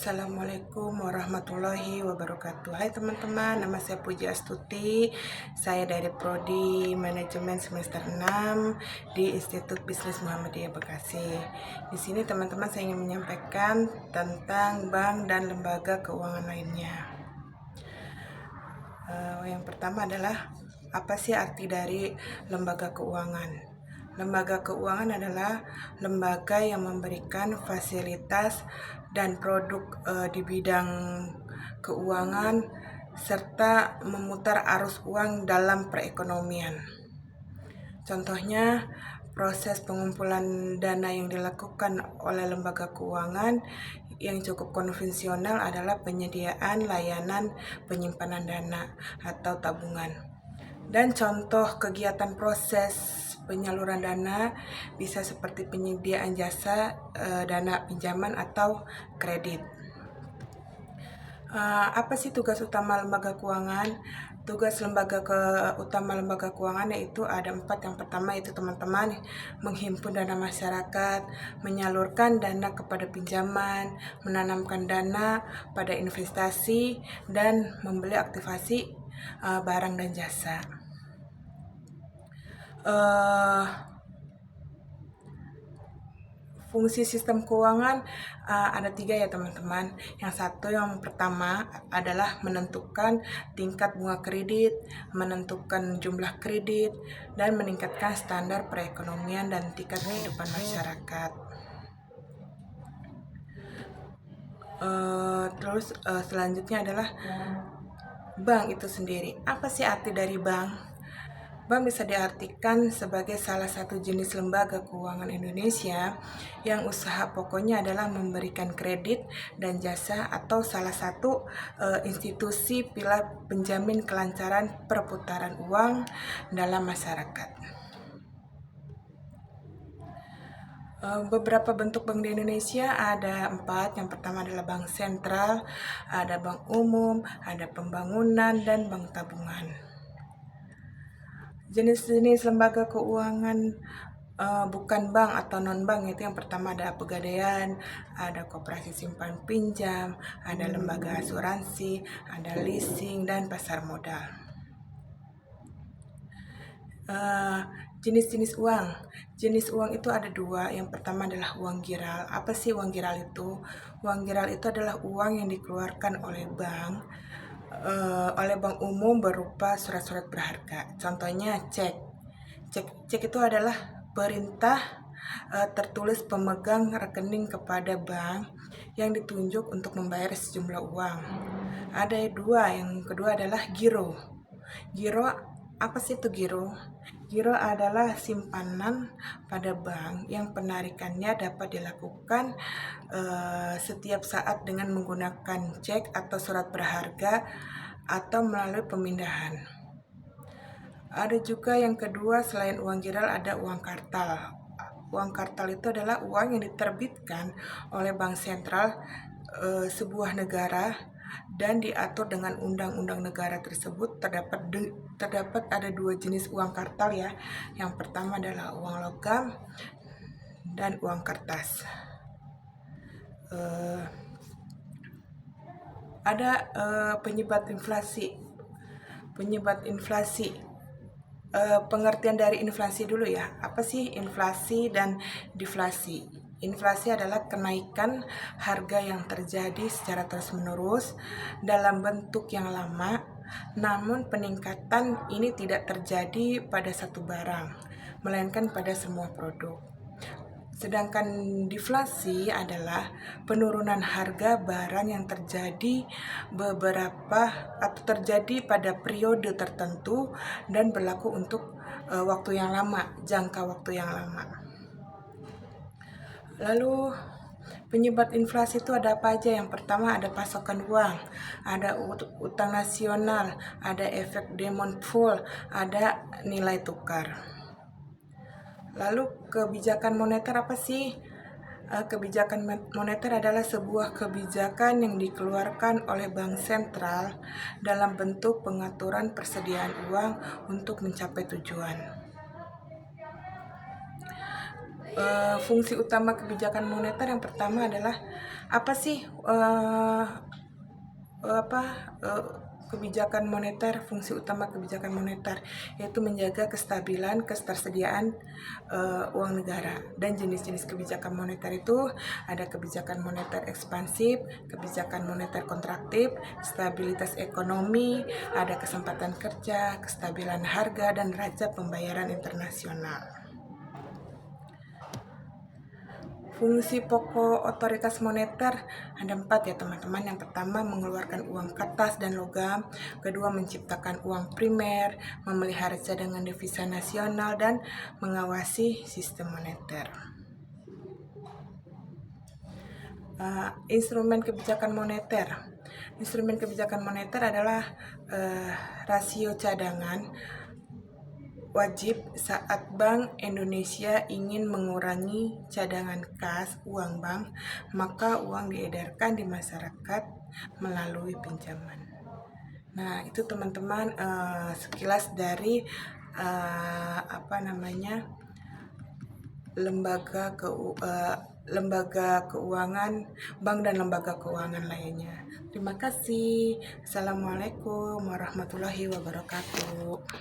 Assalamualaikum warahmatullahi wabarakatuh. Hai teman-teman, nama saya Puji Astuti. Saya dari Prodi Manajemen semester 6 di Institut Bisnis Muhammadiyah Bekasi. Di sini teman-teman saya ingin menyampaikan tentang bank dan lembaga keuangan lainnya. Yang pertama adalah apa sih arti dari lembaga keuangan? Lembaga keuangan adalah lembaga yang memberikan fasilitas dan produk di bidang keuangan serta memutar arus uang dalam perekonomian. Contohnya, proses pengumpulan dana yang dilakukan oleh lembaga keuangan yang cukup konvensional adalah penyediaan layanan penyimpanan dana atau tabungan. Dan contoh kegiatan proses penyaluran dana bisa seperti penyediaan jasa, dana pinjaman atau kredit. Apa sih tugas utama lembaga keuangan? Tugas utama lembaga keuangan yaitu ada 4. Yang pertama itu teman-teman menghimpun dana masyarakat, menyalurkan dana kepada pinjaman, menanamkan dana pada investasi, dan membeli aktivasi barang dan jasa. Fungsi sistem keuangan ada 3 ya teman-teman. Yang pertama adalah menentukan tingkat bunga kredit, menentukan jumlah kredit, dan meningkatkan standar perekonomian dan tingkat kehidupan masyarakat. Selanjutnya adalah bank itu sendiri. Apa sih arti dari bank? Bank bisa diartikan sebagai salah satu jenis lembaga keuangan Indonesia yang usaha pokoknya adalah memberikan kredit dan jasa atau salah satu institusi pilar penjamin kelancaran perputaran uang dalam masyarakat. Beberapa bentuk bank di Indonesia ada 4. Yang pertama adalah bank sentral, ada bank umum, ada pembangunan, dan bank tabungan. Jenis-jenis lembaga keuangan bukan bank atau non-bank itu yang pertama ada pegadaian, ada koperasi simpan pinjam, ada lembaga asuransi, ada leasing, dan pasar modal. Jenis-jenis uang. Jenis uang itu ada 2. Yang pertama adalah uang giral. Apa sih uang giral itu? Uang giral itu adalah uang yang dikeluarkan oleh bank umum berupa surat-surat berharga. Contohnya cek. Cek itu adalah perintah tertulis pemegang rekening kepada bank yang ditunjuk untuk membayar sejumlah uang. Ada 2. Yang kedua adalah giro. Giro, apa sih itu giro? Giro adalah simpanan pada bank yang penarikannya dapat dilakukan setiap saat dengan menggunakan cek atau surat berharga atau melalui pemindahan. Ada juga yang kedua selain uang giral ada uang kartal. Uang kartal itu adalah uang yang diterbitkan oleh bank sentral sebuah negara dan diatur dengan undang-undang negara tersebut. Terdapat ada 2 jenis uang kartal ya. Yang pertama adalah uang logam dan uang kertas. Ada penyebab inflasi. Pengertian dari inflasi dulu ya. Apa sih inflasi dan deflasi? Inflasi adalah kenaikan harga yang terjadi secara terus-menerus dalam bentuk yang lama, namun peningkatan ini tidak terjadi pada satu barang, melainkan pada semua produk. Sedangkan deflasi adalah penurunan harga barang yang terjadi terjadi pada periode tertentu dan berlaku untuk jangka waktu yang lama. Lalu penyebab inflasi itu ada apa aja? Yang pertama ada pasokan uang, ada utang nasional, ada efek demand pool, ada nilai tukar. Lalu kebijakan moneter apa sih? Kebijakan moneter adalah sebuah kebijakan yang dikeluarkan oleh bank sentral dalam bentuk pengaturan persediaan uang untuk mencapai tujuan. fungsi utama kebijakan moneter yang pertama adalah apa sih kebijakan moneter, fungsi utama kebijakan moneter yaitu menjaga kestabilan ketersediaan uang negara. Dan jenis-jenis kebijakan moneter itu ada kebijakan moneter ekspansif, kebijakan moneter kontraktif, stabilitas ekonomi, ada kesempatan kerja, kestabilan harga, dan neraca pembayaran internasional. Fungsi pokok otoritas moneter ada 4 ya teman-teman. Yang pertama mengeluarkan uang kertas dan logam, kedua menciptakan uang primer, memelihara cadangan devisa nasional, dan mengawasi sistem moneter. Instrumen kebijakan moneter. Instrumen kebijakan moneter adalah rasio cadangan wajib saat Bank Indonesia ingin mengurangi cadangan kas uang bank, maka uang diedarkan di masyarakat melalui pinjaman. Nah, itu teman-teman sekilas dari lembaga keuangan, bank dan lembaga keuangan lainnya. Terima kasih. Assalamualaikum warahmatullahi wabarakatuh.